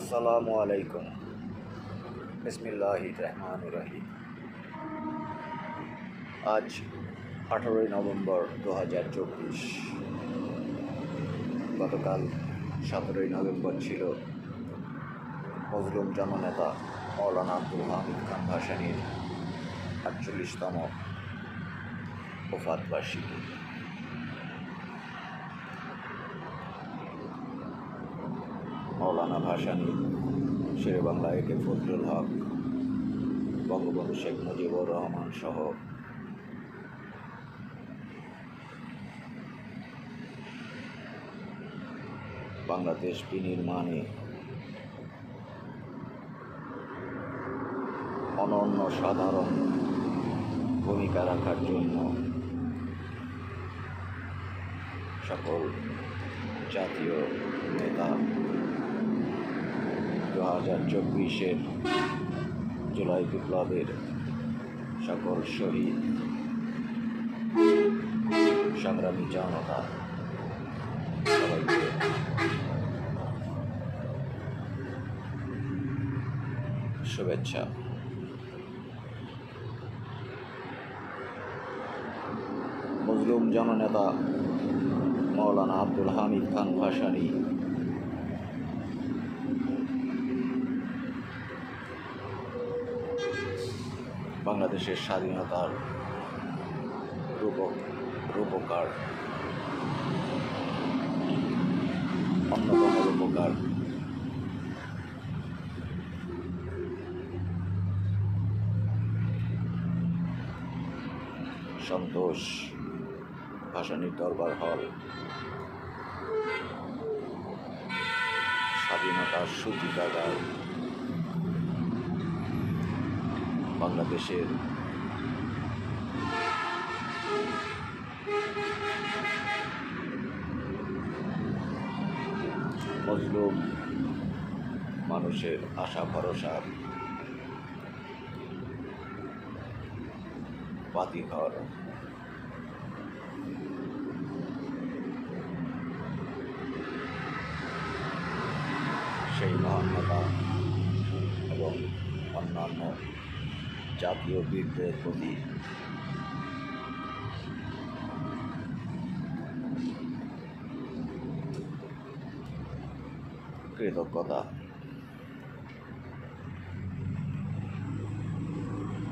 আসসালামু আলাইকুম। বিসমিল্লাহির রহমানির রহিম। আজ 18ই নভেম্বর 2024। গতকাল 17ই নভেম্বর ছিল মজলুম জননেতা মৌলানা আব্দুল হামিদ খান ভাসানীর 48তম ওফাত বার্ষিকী। মৌলানা ভাসানী, শেরে বাংলা একে ফজলুল হক, বঙ্গবন্ধু শেখ মুজিবুর রহমান সহ বাংলাদেশ বিনির্মাণে অনন্য সাধারণ ভূমিকা রাখার জন্য সকল জাতীয় নেতা 2024-এর জুলাই বিপ্লবের সকল শহীদ সংগ্রামী জনতা সবাইকে শুভেচ্ছা। মজলুম জননেতা মৌলানা আব্দুল হামিদ খান ভাসানী বাংলাদেশের স্বাধীনতার রূপকার, অন্যতম রূপকার। সন্তোষ ভাসানীর দরবার হল স্বাধীনতার সূতিকাগার, বাংলাদেশের মজলুম মানুষের আশা ভরসা বাতিঘর। সেই মহান নেতা এবং অন্যান্য জাতীয় বীরদের প্রতি কৃতজ্ঞতা।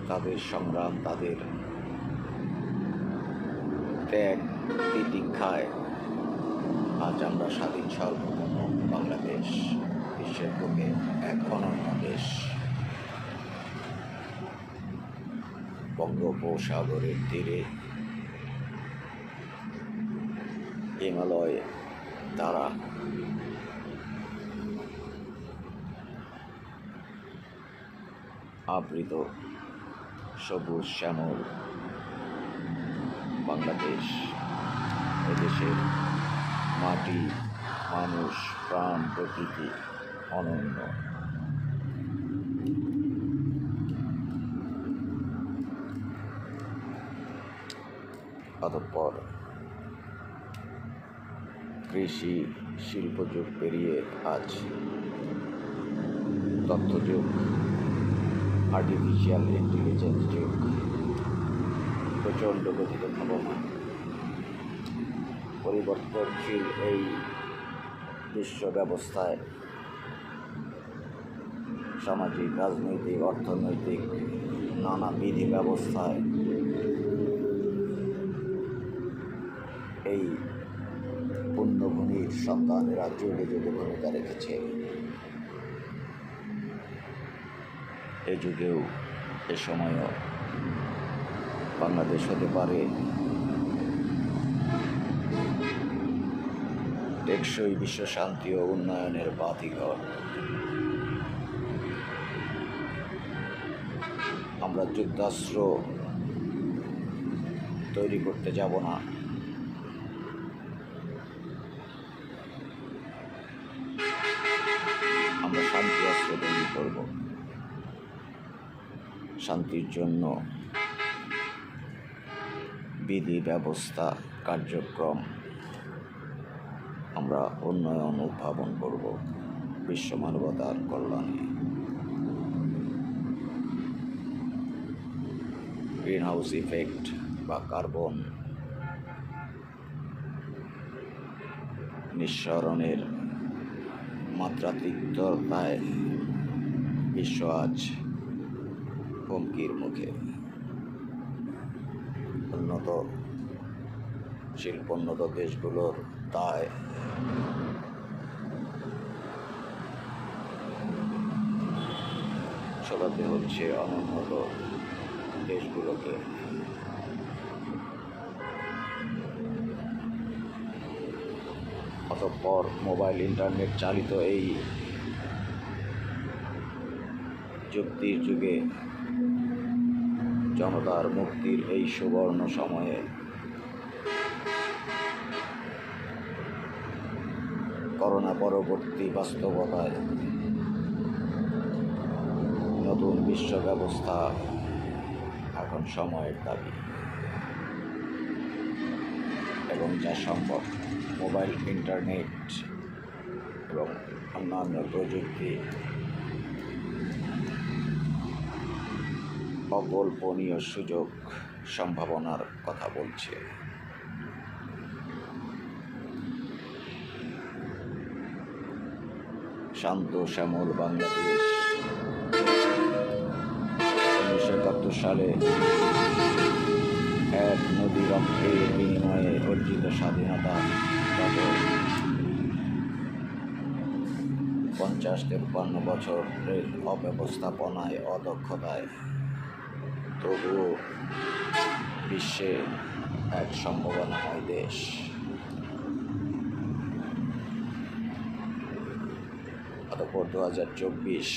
তাদের সংগ্রাম, তাদের ত্যাগ তিতিক্ষায় আজ আমরা স্বাধীন সার্বভৌম বাংলাদেশ, বিশ্বের বুকে এক অনন্য দেশ। বঙ্গোপসাগরের তীরে হিমালয় দ্বারা আবৃত সবুজ শ্যামল বাংলাদেশ। এদেশের মাটি, মানুষ, প্রাণ, প্রকৃতি অনন্য। অতঃপর কৃষি শিল্পযুগ পেরিয়ে আজ তথ্যযুগ, আর্টিফিশিয়াল ইন্টেলিজেন্স যুগ। প্রচণ্ড গতিতে ধাবমান পরিবর্তনশীল এই বিশ্ব ব্যবস্থায় সামাজিক, রাজনৈতিক, অর্থনৈতিক নানা বিধি ব্যবস্থায় এই পুণ্যভূমির সন্তানেরা যুগে যুগে ভূমিকা রেখেছে। এ যুগেও এ সময়ও বাংলাদেশ হতে পারে টেকসই বিশ্ব শান্তি ও উন্নয়নের বাতিঘর। আমরা যুদ্ধাস্ত্র তৈরি করতে যাব না, আমরা শান্তি অস্ত্র তৈরি করব। শান্তির জন্য বিধি ব্যবস্থা, কার্যক্রম আমরা উন্নয়ন উদ্ভাবন করব। বিশ্ব মানবতার কল্যাণে। গ্রিন হাউস ইফেক্ট বা কার্বন নিঃসরণের মাত্রাতিরিক্ততায় বিশ্ব আজ হুমকির মুখে। শিল্পোন্নত দেশগুলোর দায় সরাতে হচ্ছে অনুন্নত দেশগুলোকে। অতঃপর মোবাইল ইন্টারনেট চালিত এই যুক্তির যুগে জনতার মুক্তির এই সুবর্ণ সময়ে করোনা পরবর্তী বাস্তবতায় নতুন বিশ্ব ব্যবস্থা এখন সময়ের দাবি, এবং যা সম্ভব মোবাইল ইন্টারনেট এবং অন্যান্য প্রযুক্তি অকল্পনীয় সুযোগ সম্ভাবনার কথা বলছে। শান্ত শ্যামল বাংলাদেশ 1971 সালে এক নদী রক্তের বিনিময়ে অর্জিত স্বাধীনতা গত 50-53 বছরের অব্যবস্থাপনায়, অদক্ষতায় তবুও বিশ্বে এক সম্ভাবনাময় দেশ। অতঃপর 2024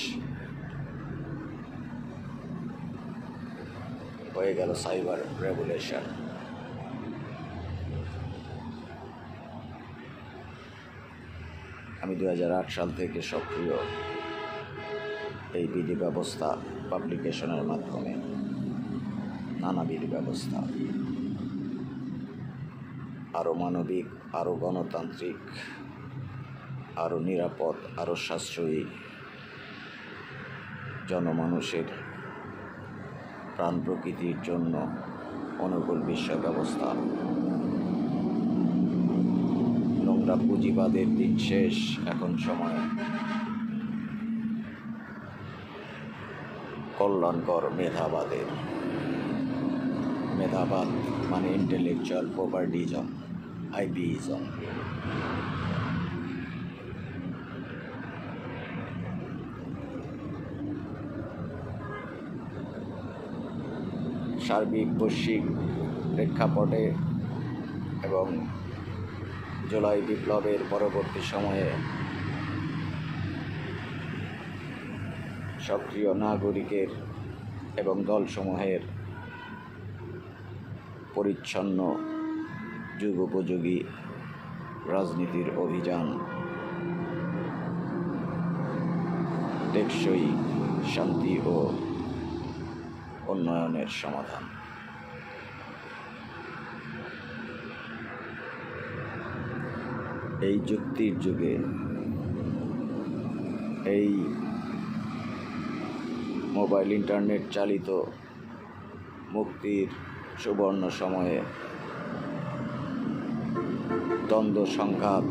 হয়ে গেল সাইবার রেভলিউশন। আমি 2008 সাল থেকে সক্রিয় এই বিধি ব্যবস্থা পাবলিকেশনের মাধ্যমে নানা বিধি ব্যবস্থা আরও মানবিক, আরও গণতান্ত্রিক, আরও নিরাপদ, আরও সাশ্রয়ী, জনমানুষের প্রাণ প্রকৃতির জন্য অনুকূল বিশ্ব ব্যবস্থা। নোংরা পুঁজিবাদের দিন শেষ, এখন সময় কল্যাণকর মেধাবাদের। মেধাবাদ মানে ইন্টেলেকচুয়াল প্রপার্টিজম, আইবিইজম। সার্বিক বৈশ্বিক প্রেক্ষাপটে এবং জুলাই বিপ্লবের পরবর্তী সময়ে সক্রিয় নাগরিকের এবং দলসমূহের পরিচ্ছন্ন যুগোপযোগী রাজনীতির অভিযান টেকসই শান্তি ও উন্নয়নের সমাধান। এই যুক্তির যুগে, এই মোবাইল ইন্টারনেট চালিত মুক্তির সুবর্ণ সময়ে দ্বন্দ্ব, সংঘাত,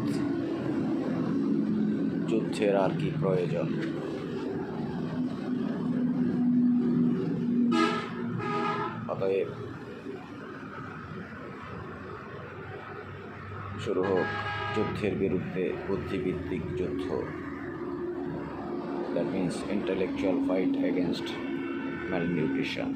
যুদ্ধের আর কি প্রয়োজন? অতএব শুরু হোক যুদ্ধের বিরুদ্ধে বুদ্ধিভিত্তিক যুদ্ধ। That means intellectual fight against malnutrition.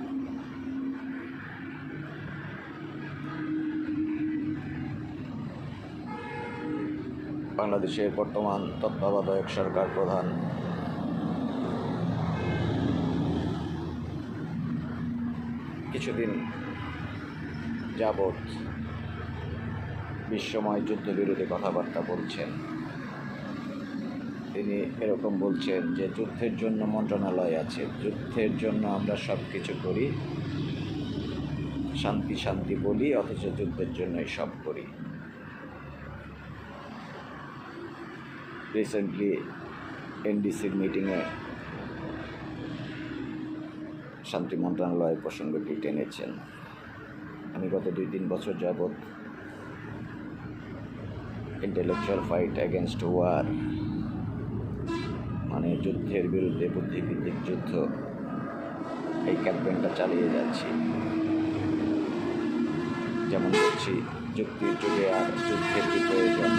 বাংলাদেশের বর্তমান তত্ত্বাবধায়ক সরকার প্রধান কিছুদিন যাবৎ বিশ্বময় যুদ্ধবিরোধী কথাবার্তা বলছেন। তিনি এরকম বলছেন যে যুদ্ধের জন্য মন্ত্রণালয় আছে, যুদ্ধের জন্য আমরা সব কিছু করি, শান্তি শান্তি বলি, অথচ যুদ্ধের জন্যই সব করি। রিসেন্টলি এনডিসির মিটিংয়ে শান্তি মন্ত্রণালয় প্রসঙ্গটি টেনেছেন। আমি গত 2-3 বছর যাবৎ ইন্টেলেকচুয়াল ফাইট অ্যাগেনস্ট ওয়ার, মানে যুদ্ধের বিরুদ্ধে বুদ্ধিভিত্তিক যুদ্ধ, এই ক্যাম্পেইনটা চালিয়ে যাচ্ছি। যেমন বলছি, যুক্তির যুগে আর যুদ্ধের কি প্রয়োজন।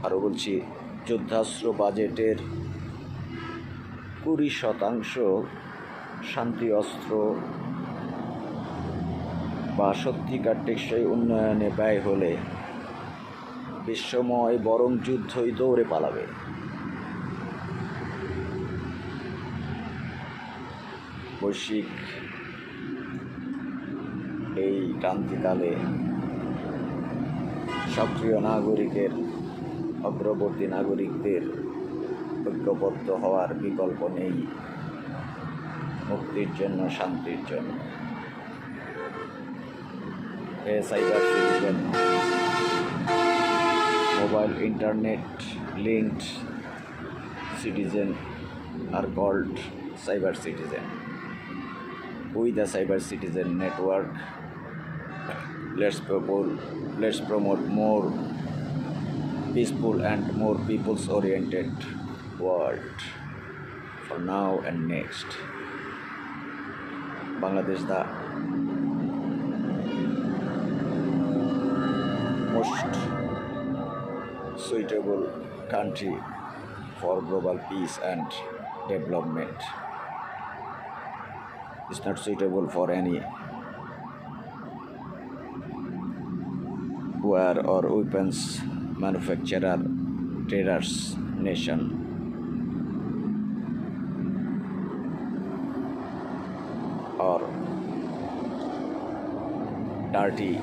আরও বলছি, যুদ্ধাস্ত্র বাজেটের 20% শান্তি অস্ত্র বা সত্যিকার টেকসই উন্নয়নে ব্যয় হলে বিশ্বময় বরং যুদ্ধই দৌড়ে পালাবে। বৈশ্বিক এই ক্রান্তিকালে সক্রিয় নাগরিকের, অগ্রবর্তী নাগরিকদের ঐক্যবদ্ধ হওয়ার বিকল্প নেই মুক্তির জন্য, শান্তির জন্য। Cyber citizen, mobile internet linked citizen are called cyber citizen. With the cyber citizen network, let's promote more peaceful and more people's oriented world for now and next. Bangladesh, the most suitable country for global peace and development. It's not suitable for any war or weapons manufacturer, traders nation. Or dirty